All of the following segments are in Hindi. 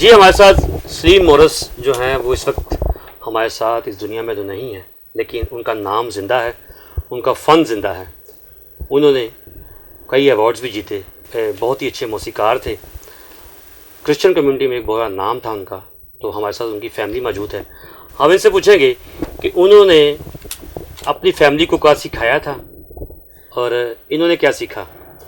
जी हमारे साथ श्री मोरिस जो हैं वो इस वक्त हमारे साथ इस दुनिया में तो नहीं है, लेकिन उनका नाम ज़िंदा है, उनका फ़न ज़िंदा है। उन्होंने कई अवार्ड्स भी जीते, बहुत ही अच्छे मौसीकार थे। क्रिश्चियन कम्युनिटी में एक बहुत बड़ा नाम था उनका। तो हमारे साथ उनकी फैमिली मौजूद है। हम इनसे पूछेंगे कि उन्होंने अपनी फैमिली को क्या सिखाया था और इन्होंने क्या सीखा।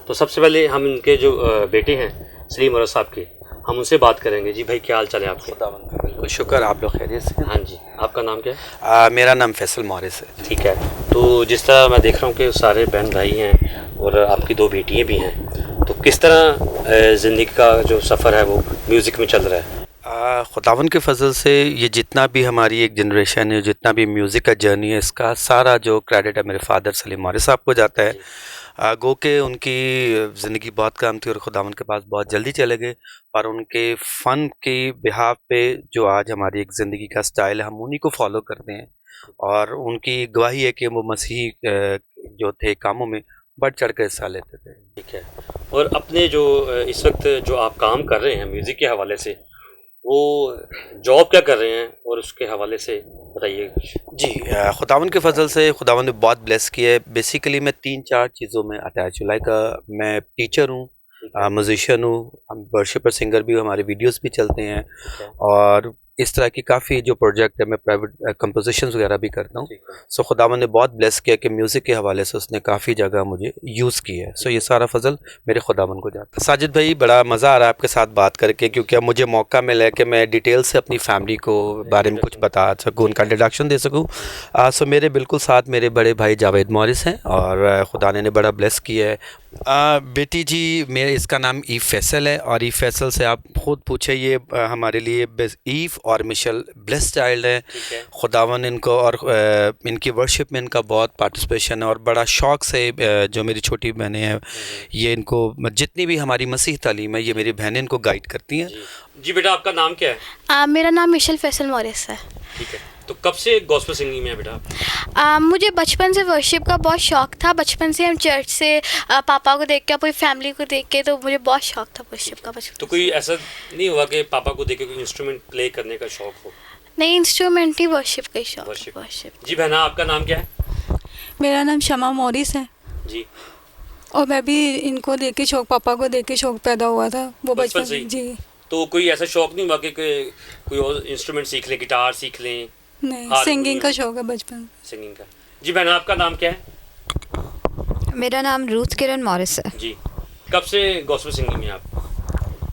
तो सबसे पहले हम इनके जो बेटे हैं श्री मोरिस साहब के, हम उनसे बात करेंगे। जी भाई, क्या हाल चाल है आपके? बिल्कुल शुक्र, आप लोग खैरियत से? हाँ जी। आपका नाम क्या है? मेरा नाम फैसल मोरिस है। ठीक है। तो जिस तरह मैं देख रहा हूँ कि सारे बहन भाई हैं और आपकी 2 बेटियाँ भी हैं, तो किस तरह ज़िंदगी का जो सफ़र है वो म्यूज़िक में चल रहा है? खुदावन के फजल से ये जितना भी हमारी एक जनरेशन है, जितना भी म्यूज़िक का जर्नी है, इसका सारा जो क्रेडिट है मेरे फादर सलीम मोरिस साहब को जाता है। गो के उनकी ज़िंदगी बहुत कम थी और खुदावन के पास बहुत जल्दी चले गए, पर उनके फ़न के बिहाफ पे जो आज हमारी एक ज़िंदगी का स्टाइल है, हम उन्हीं को फॉलो करते हैं। और उनकी गवाही है कि वो मसीही जो थे कामों में बढ़ चढ़ कर हिस्सा लेते थे। ठीक है। और अपने जो इस वक्त जो आप काम कर रहे हैं म्यूज़िक के हवाले से, वो जॉब क्या कर रहे हैं और उसके हवाले से बताइए। जी, खुदावन के फजल से खुदावन ने बहुत ब्लेस किया है। बेसिकली मैं 3-4 चीज़ों में अटैच हूँ। लाइक मैं टीचर हूँ, म्यूजिशियन हूँ, हम वर्शिपर सिंगर भी, हमारे वीडियोस भी चलते हैं और इस तरह की काफ़ी जो प्रोजेक्ट है मैं प्राइवेट कंपोजिशंस वगैरह भी करता हूँ। सो खुदावन ने बहुत ब्लेस किया कि म्यूज़िक के हवाले से उसने काफ़ी जगह मुझे यूज़ की है। सो ये सारा फजल मेरे खुदावन को जाता है। साजिद भाई, बड़ा मज़ा आ रहा है आपके साथ बात करके, क्योंकि अब मुझे मौका मिला है कि मैं डिटेल से अपनी फैमिली को बारे में कुछ बता सकूँ, उनका इंट्रोडक्शन दे सकूँ। सो मेरे बिल्कुल साथ मेरे बड़े भाई जावेद मोरिस हैं और खुदा ने बड़ा ब्लेस किया है। बेटी जी, मेरे इसका नाम ईव फैसल है और ईव फैसल से आप खुद पूछे, ये हमारे लिए ईव और मिशेल ब्लेस्ड चाइल्ड है। खुदावन इनको और इनकी वर्शिप में इनका बहुत पार्टिसिपेशन है और बड़ा शौक़ से जो मेरी छोटी बहनें हैं ये इनको जितनी भी हमारी मसीह तालीम है ये मेरी बहनें इनको गाइड करती हैं। जी बेटा, आपका नाम क्या है? मेरा नाम मिशेल फैसल मोरिस है। ठीक है। तो कब से गॉस्पेल सिंगिंग में है बेटा? मुझे बचपन से वर्शिप का बहुत शौक़ था। बचपन से हम चर्च से पापा को देख के, अपनी फैमिली को देख के, तो मुझे बहुत शौक़ था वर्शिप का बचपन। तो कोई ऐसा नहीं हुआ कि पापा को देख के कोई इंस्ट्रूमेंट प्ले करने का शौक़ हो? नहीं, इंस्ट्रूमेंट ही, वर्शिप का ही शौक़। वर्शिप। जी बहना, आपका नाम क्या है? मेरा नाम शमा मोरिस है जी। और मैं भी इनको देख के शौक़, पापा को देख के शौक़ पैदा हुआ था वो बचपन से जी। तो कोई ऐसा शौक़ नहीं हुआ कि कोई और इंस्ट्रूमेंट सीख लें, गिटार सीख लें? नहीं, सिंगिंग का शौक़ है बचपन। सिंगिंग का। जी बहना, आपका नाम क्या है? मेरा नाम रूथ किरण मॉरिस है। जी। कब से गॉस्पेल सिंगिंग में आप?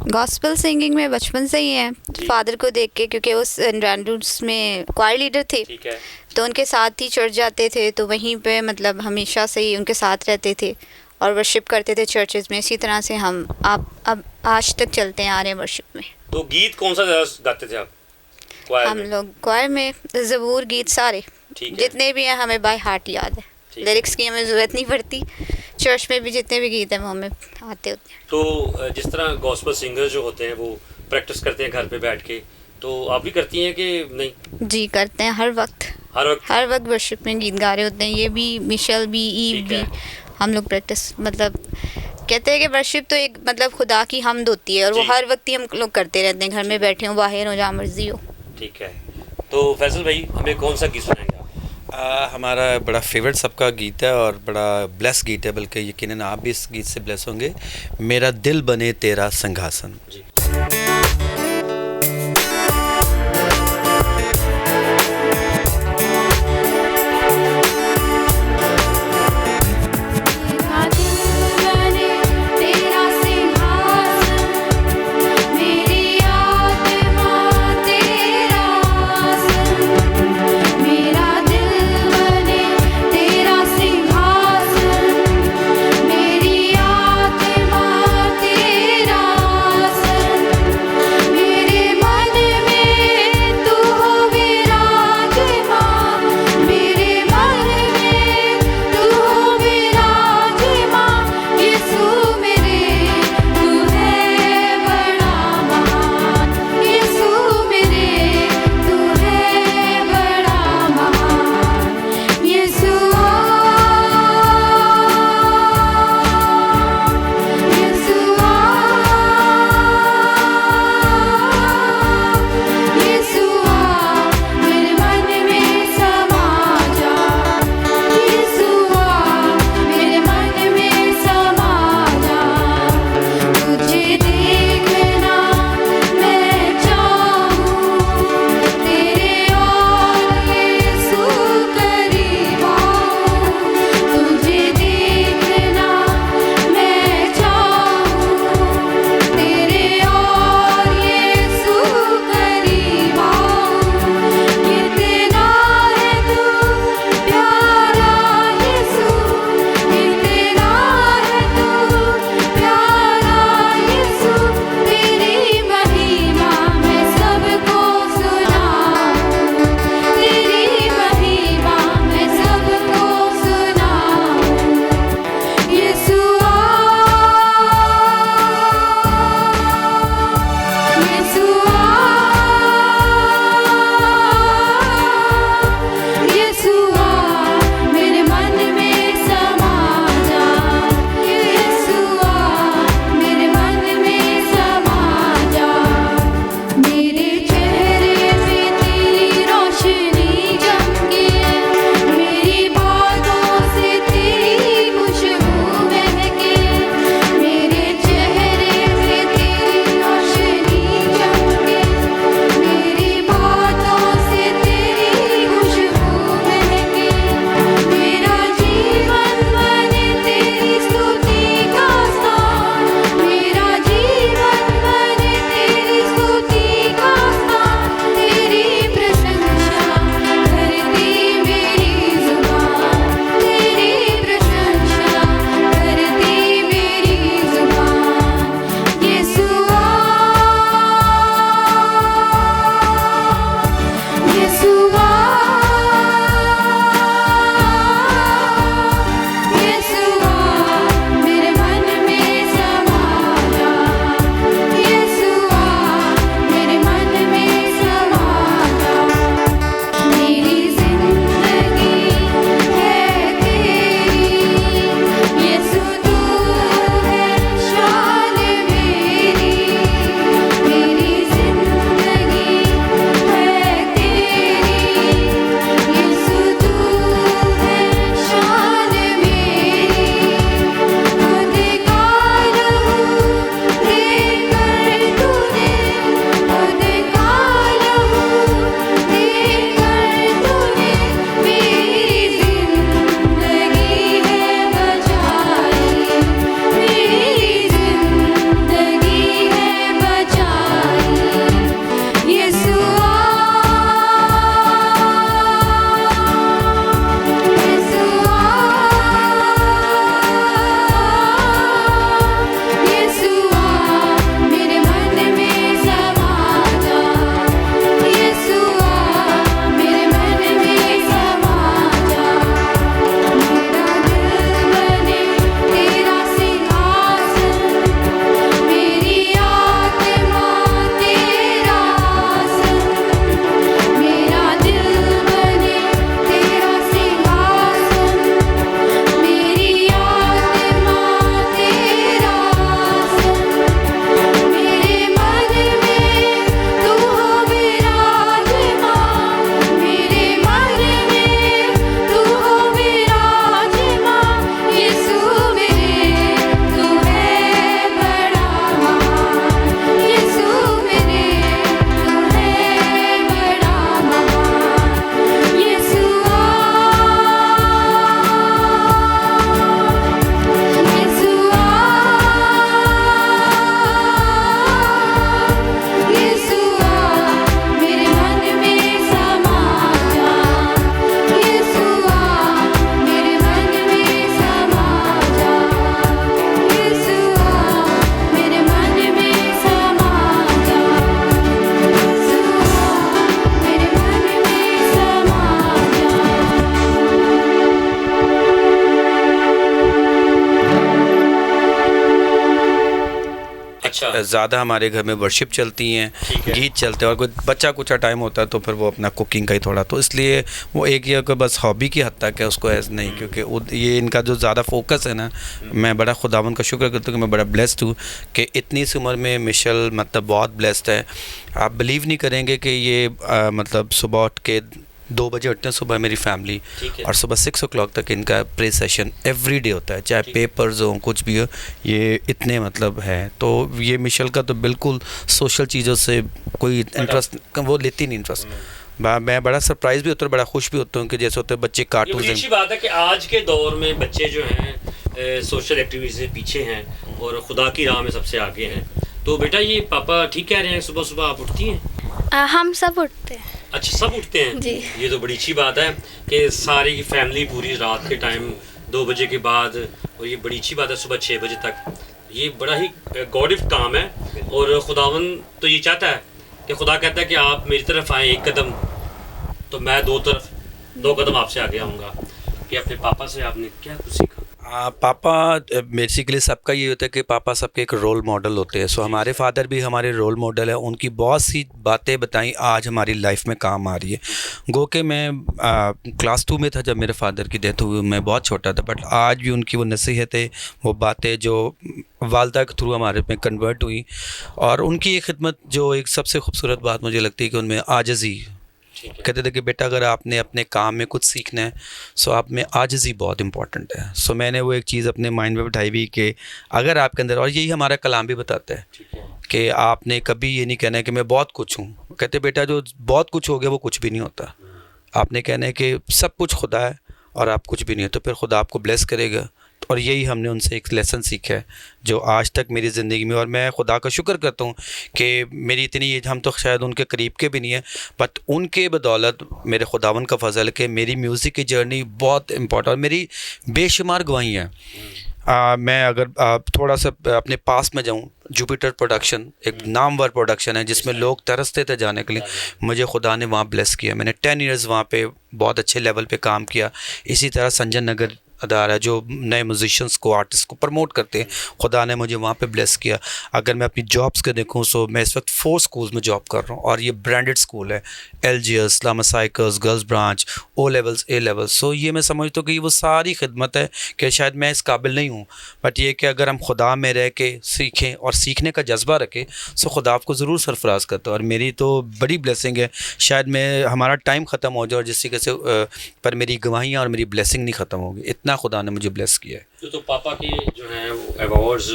गॉस्पेल सिंगिंग में बचपन से ही है, फादर को देख के, क्योंकि वो सेंट एंड्रूज में क्वायर लीडर थे। ठीक है। तो उनके साथ ही चर्च जाते थे, तो वहीं पे मतलब हमेशा से ही उनके साथ रहते थे और वर्शिप करते थे चर्चेज़ में। इसी तरह से हम अब आज तक चलते हैं आ रहे हैं वर्शिप में। तो गीत कौन सा गाते थे आप? हम लोग क्वायर में ज़बूर गीत सारे जितने भी हैं हमें बाय हार्ट याद है। लिरिक्स की हमें ज़रूरत नहीं पड़ती। चर्च में भी जितने भी गीत हैं वो हमें आते होते हैं। तो जिस तरह गॉस्पेल सिंगर जो होते हैं वो प्रैक्टिस करते हैं घर पे बैठ के, तो आप भी करती हैं कि नहीं? जी करते हैं, हर वक्त वर्शिप में गीत गा रहे होते हैं। ये भी, मिशेल भी, ईव भी, हम लोग प्रैक्टिस, मतलब कहते हैं कि वर्शिप तो एक मतलब खुदा की हमद होती है और वो हर वक्त ही हम लोग करते रहते हैं, घर में बैठे हो, बाहर हो, जहाँ मर्जी हो। ठीक है। तो फैसल भाई, हमें कौन सा गीत सुनाएंगे आप? हमारा बड़ा फेवरेट सबका गीत है और बड़ा ब्लेस गीत है, बल्कि यकीनन आप भी इस गीत से ब्लेस होंगे। मेरा दिल बने तेरा सिंहासन। जी। ज़्यादा हमारे घर में वर्शिप चलती हैं, गीत चलते हैं, और कोई बच्चा कुछ टाइम होता है तो फिर वो अपना कुकिंग का ही थोड़ा, तो इसलिए वो एक ये कि बस हॉबी की हद तक है, उसको ऐसा नहीं, क्योंकि ये इनका जो ज़्यादा फोकस है ना, मैं बड़ा खुदावंद का शुक्र करता हूँ कि मैं बड़ा ब्लेस्ड हूँ कि इतनी सी उम्र में मिशेल मतलब बहुत ब्लेस्ड है। आप बिलीव नहीं करेंगे कि ये मतलब सुबह उठ के 2 बजे उठते हैं सुबह मेरी फैमिली, और सुबह 6 o'clock तक इनका प्रे सेशन एवरी डे होता है, चाहे पेपर्स हो कुछ भी हो, ये इतने मतलब है। तो ये मिशेल का तो बिल्कुल सोशल चीज़ों से कोई इंटरेस्ट वो लेती नहीं इंटरेस्ट। मैं बड़ा सरप्राइज़ भी होता हूँ, बड़ा खुश भी होता हूँ कि जैसे होते हैं बच्चे कार्टून। अच्छी बात है कि आज के दौर में बच्चे जो हैं सोशल एक्टिविटी से पीछे हैं और खुदा की राह में सबसे आगे हैं। तो बेटा ये पापा ठीक कह रहे हैं, सुबह सुबह आप उठती हैं? हम सब उठते हैं। अच्छा, सब उठते हैं जी। ये तो बड़ी अच्छी बात है कि सारी की फैमिली पूरी रात के टाइम 2 बजे के बाद, और ये बड़ी अच्छी बात है सुबह 6 बजे तक, ये बड़ा ही गॉड गिफ्ट काम है। और खुदावन तो ये चाहता है कि खुदा कहता है कि आप मेरी तरफ आएँ 1 कदम तो मैं 2 कदम आपसे आगे आऊँगा। कि अपने पापा से आपने क्या कुछ सीखा? पापा बेसिकली सबका ये होता है कि पापा सबके एक रोल मॉडल होते हैं। सो हमारे फादर भी हमारे रोल मॉडल है, उनकी बहुत सी बातें बताई आज हमारी लाइफ में काम आ रही है। गो के मैं क्लास 2 में था जब मेरे फादर की डेथ हुई, मैं बहुत छोटा था, बट आज भी उनकी वो नसीहतें, वो बातें जो वालदा के थ्रू हमारे में कन्वर्ट हुई, और उनकी ये खिदमत जो एक सबसे खूबसूरत बात मुझे लगती है कि उनमें आजिज़ी, कहते थे कि बेटा अगर आपने अपने काम में कुछ सीखना है सो आप में आजिज़ी बहुत इंपॉर्टेंट है। सो मैंने वो एक चीज़ अपने माइंड में बिठाई हुई कि अगर आपके अंदर, और यही हमारा कलाम भी बताता है कि आपने कभी ये नहीं कहना है कि मैं बहुत कुछ हूँ। कहते बेटा जो बहुत कुछ हो गया वो कुछ भी नहीं होता, आपने कहना है कि सब कुछ खुदा है और आप कुछ भी नहीं हो, तो फिर खुदा आपको ब्लेस करेगा। और यही हमने उनसे एक लेसन सीखा है जो आज तक मेरी ज़िंदगी में, और मैं खुदा का शुक्र करता हूँ कि मेरी इतनी एज, हम तो शायद उनके करीब के भी नहीं है, बट उनके बदौलत मेरे खुदावन का फजल के मेरी म्यूज़िक की जर्नी बहुत इम्पोर्टेंट, और मेरी बेशुमार गवाही हैं। मैं अगर थोड़ा सा अपने पास में जाऊँ, जुपिटर प्रोडक्शन एक नामवर प्रोडक्शन है जिसमें लोग तरसते थे जाने के लिए, मुझे खुदा ने वहाँ ब्लेस किया। मैंने 10 ईयर्स वहाँ पे बहुत अच्छे लेवल पे काम किया। इसी तरह संजय नगर अदारा जो नए म्यूजिशियंस को, आर्टिस्ट को प्रमोट करते हैं, खुदा ने मुझे वहाँ पे ब्लेस किया। अगर मैं अपनी जॉब्स के देखूँ सो मैं इस वक्त 4 स्कूल्स में जॉब कर रहा हूँ, और ये ब्रांडेड स्कूल है, LGS, इस्लामा साइकल्स, girls branch, O levels, A levels. So ये मैं समझता हूँ कि वो सारी खिदमत है कि शायद मैं इस काबिल नहीं हूँ, बट ये कि अगर हम खुदा में रह के सीखें और सीखने का जज्बा रखें सो खुदा आपको ज़रूर सरफराज करता है। और मेरी तो बड़ी ब्लेसिंग है, शायद मैं हमारा टाइम ख़त्म हो जाए और जिस तरीके से पर मेरी गवाहियाँ और मेरी ब्लेसिंग नहीं ख़त्म होगी, इतना खुदा ने मुझे ब्लेस किया है। तो पापा के जो हैं वो अवार्ड्स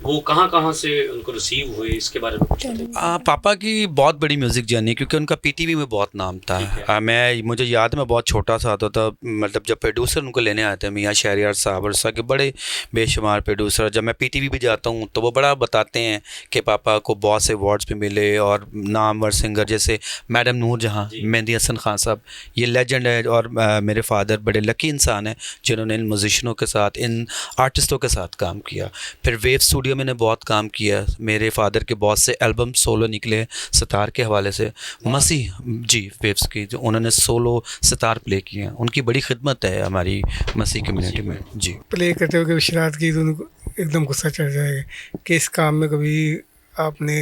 वो कहाँ से उनको रिसीव हुए, इसके बारे में कुछ बताइए। पापा की बहुत बड़ी म्यूज़िक जर्नी, क्योंकि उनका PTV में बहुत नाम था। मुझे याद है मैं बहुत छोटा सा आता था, मतलब जब प्रोड्यूसर उनको लेने आते हैं मियाँ शहरियार साहब और के बड़े बेशुमार प्रोड्यूसर, जब मैं PTV भी जाता हूँ तो वो बड़ा बताते हैं कि पापा को बहुत से अवार्ड्स भी मिले, और नामवर सिंगर जैसे मैडम नूर जहाँ, मेहंदी हसन खान साहब, ये लेजेंड है। और मेरे फादर बड़े लकी इंसान हैं जिन्होंने इन म्यूजिशियनों के साथ, इन आर्टिस्टों के साथ काम किया। फिर वेव स्टूडियो मैंने बहुत काम किया, मेरे फादर के बहुत से एल्बम सोलो निकले सितार के हवाले से, मसीह जी वेव्स की जो उन्होंने सोलो सितार प्ले किए हैं, उनकी बड़ी खिदमत है हमारी मसीह कम्युनिटी में। जी प्ले करते हो कभी शरारत की तो उनको एकदम गुस्सा चढ़ जाएगा कि इस काम में कभी आपने,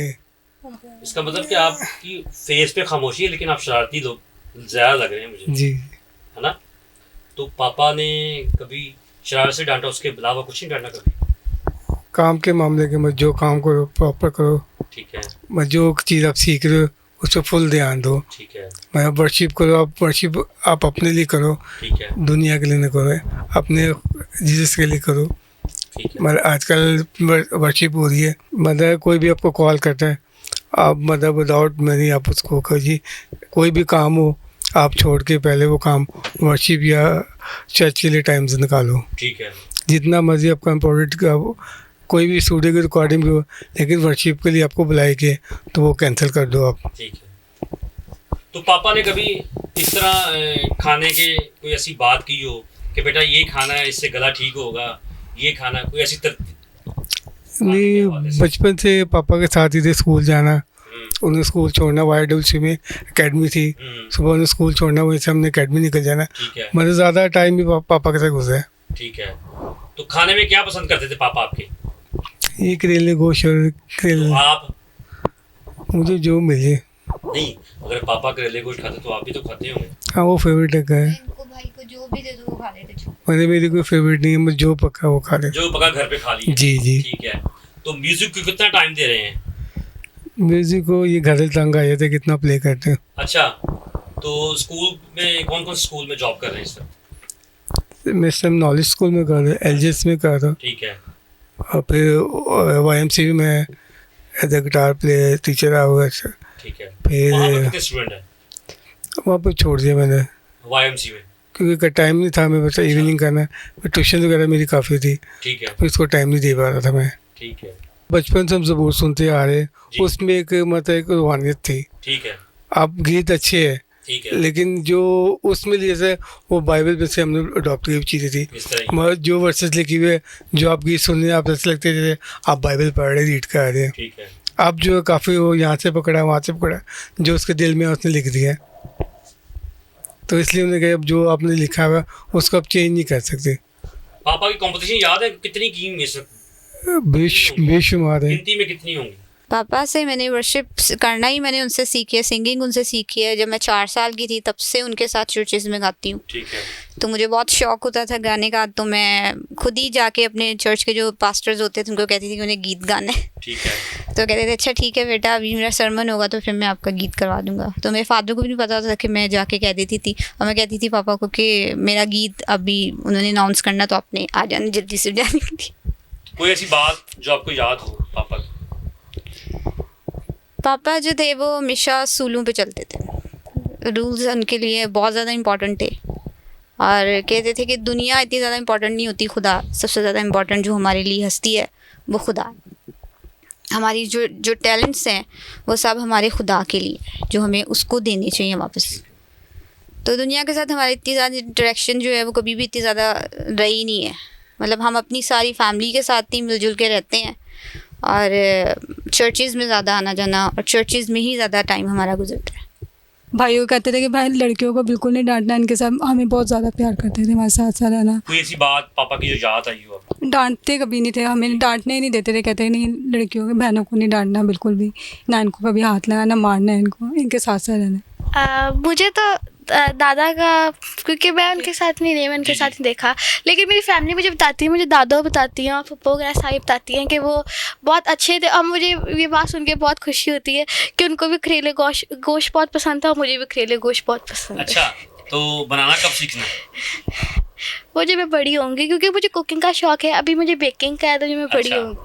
इसका मतलब कि आपकी फेस पे खामोशी है लेकिन आप शरारती लोग ज़्यादा लग रहे हैं मुझे, जी है ना? तो पापा ने कभी शरारत से डांटा, उसके अलावा कुछ नहीं डांटा कभी? काम के मामले के मत जो काम करो प्रॉपर करो, ठीक है, मत जो चीज़ आप सीख रहे हो उस पर फुल ध्यान दो। ठीक है, मैं वर्शिप करो, आप वर्शिप आप अपने लिए करो, ठीक है, दुनिया के लिए न करो, अपने जीसस के लिए करो। ठीक है। मतलब आजकल वर्शिप हो रही है, मतलब कोई भी आपको कॉल करता है, आप मतलब विदाउट मनी आप उसको कहिए, कोई भी काम हो आप छोड़ के पहले वो काम वर्शिप या चर्च के लिए टाइम से निकालो। ठीक है, जितना मर्जी आपका इम्पोर्टेंट का हो, कोई भी स्टूडियो की रिकॉर्डिंग भी हो, लेकिन वर्शिप के लिए आपको बुलाए के तो वो कैंसिल कर दो आप। ठीक है। तो पापा ने कभी इस तरह खाने के कोई ऐसी बात की हो कि बेटा ये खाना है, इससे गला ठीक होगा, ये खाना, कोई ऐसी नहीं, बचपन से पापा के साथ ही थे स्कूल जाना, उन्हें स्कूल छोड़ना, YWC में एकेडमी थी, सुबह उन्हें स्कूल छोड़ना, वहीं से हमने एकेडमी निकल जाना। ठीक है, मतलब ज़्यादा टाइम भी पापा के साथ गुजरा है। ठीक है। तो खाने में क्या पसंद करते थे पापा आपके? ये करेले गोश्त और करेले, तो आप मुझे जो मिले। नहीं, अगर पापा करेले गोश्त खाते तो आप भी तो खाते होंगे। हाँ वो फेवरेट है। इनको भाई को जो भी दे दो वो खा लेते हैं। मैंने मेरी कोई फेवरेट नहीं है, मैं जो पका वो खा ले। जो पका घर पे खा लिया। जी जी। ठीक है, तो म्यूजिक को कितना टाइम दे रहे हैं? म्यूजिक को ये घर से तंग आ जाते हैं, कितना प्ले करते हैं। अच्छा, तो स्कूल में कौन कौन स्कूल में जॉब कर रहे हैं इस वक्त? मैं इस टाइम नॉलेज स्कूल में कर रहा हूँ, LGS में कर रहा हूँ, ठीक है, और फिर YMCA में as a guitar play teacher आ हुआ है। ठीक है। फिर वहाँ पर कितने स्टूडेंट हैं वहाँ पर छोड़ दिया मैंने, YMCA में? क्योंकि टाइम नहीं था, मैं बस इवनिंग करना, फिर ट्यूशन वगैरह मेरी काफ़ी थी, ठीक है, फिर इसको टाइम नहीं दे पा रहा था मैं। ठीक है, बचपन से हम ज़बूर सुनते आ रहे, जी। उसमें एक मतलब एक रूहानियत थी। ठीक है, आप गीत अच्छे हैं, ठीक है, लेकिन जो उसमें जैसे वो बाइबल में से हमने अडॉप्ट की हुई चीज़ें थी, इस तरह ही। मगर जो वर्सेस लिखी हुए हैं, जो आप गीत सुन रहे हैं, आप ऐसे लगते हैं जैसे आप बाइबल पढ़ रहे, रीड कर रहे हैं। ठीक है, आप जो है काफ़ी वो यहाँ से पकड़ा वहाँ से पकड़ा, जो उसके दिल में है, उसने लिख दिया है। तो इसलिए उन्होंने कहा अब जो आपने लिखा हुआ है उसको आप चेंज नहीं कर सकते। पापा की कंपटीशन याद है कितनी की बेशुमार है। गिनती में कितनी होंगी? पापा से मैंने वर्शिप करना ही मैंने उनसे सीखी है, सिंगिंग उनसे सीखी है। जब मैं 4 साल की थी तब से उनके साथ चर्चेज़ में गाती हूँ। ठीक है, तो मुझे बहुत शौक होता था गाने का, तो मैं खुद ही जाके अपने चर्च के जो पास्टर्स होते थे उनको कहती थी कि उन्हें गीत गाना है। ठीक है, तो कहते थे अच्छा ठीक है बेटा, अभी मेरा सरमन होगा तो फिर मैं आपका गीत करवा दूंगा। तो मेरे फादर को भी नहीं पता था कि मैं जाके कह देती थी, और मैं कहती थी पापा को कि मेरा गीत अभी उन्होंने अनाउंस करना तो आपने आ जाना जल्दी से जाने के लिए। कोई ऐसी बात जो आपको याद हो पापा की? पापा जो थे वो हमेशा सूलों पे चलते थे, रूल्स उनके लिए बहुत ज़्यादा इम्पोर्टेंट थे, और कहते थे कि दुनिया इतनी ज़्यादा इम्पोर्टेंट नहीं होती, खुदा सबसे ज़्यादा इम्पोर्टेंट जो हमारे लिए हस्ती है वो खुदा है। हमारी जो टैलेंट्स हैं वो सब हमारे खुदा के लिए है, जो हमें उसको देने चाहिए वापस। तो दुनिया के साथ हमारी इतनी ज़्यादा इंटरेक्शन जो है वो कभी भी इतनी ज़्यादा रही नहीं है। मतलब हम अपनी सारी फैमिली के साथ ही मिलजुल के रहते हैं, और चर्चेज़ में ज़्यादा आना जाना, और चर्चेज़ में ही ज़्यादा टाइम हमारा गुजरता है। भाइयों को कहते थे कि भाई लड़कियों को बिल्कुल नहीं डांटना, इनके साथ हमें बहुत ज़्यादा प्यार करते थे, हमारे साथ साथ रहना। कोई ऐसी बात पापा की जो याद आई हो आपको? डांटते कभी नहीं थे, हमें डांटने ही नहीं देते थे, कहते नहीं लड़कियों के बहनों को नहीं डांटना बिल्कुल भी, ना इनको कभी हाथ लगाना, मारना है इनको, इनके साथ साथ रहना। मुझे तो दादा का, क्योंकि मैं उनके साथ नहीं रही, मैं उनके साथ नहीं देखा, लेकिन मेरी फैमिली मुझे बताती है, मुझे दादा बताती हैं और पप्पो वगैरह सारी बताती हैं कि वो बहुत अच्छे थे। और मुझे ये बात सुन के बहुत खुशी होती है कि उनको भी करेले गोश्त बहुत पसंद था, और मुझे भी करेले गोश्त बहुत पसंद है। अच्छा, तो बनाना कब सीखना है? वो जब मैं बड़ी होंगी, क्योंकि मुझे कुकिंग का शौक है, अभी मुझे बेकिंग का है, तो जब मैं बड़ी अच्छा। होंगी।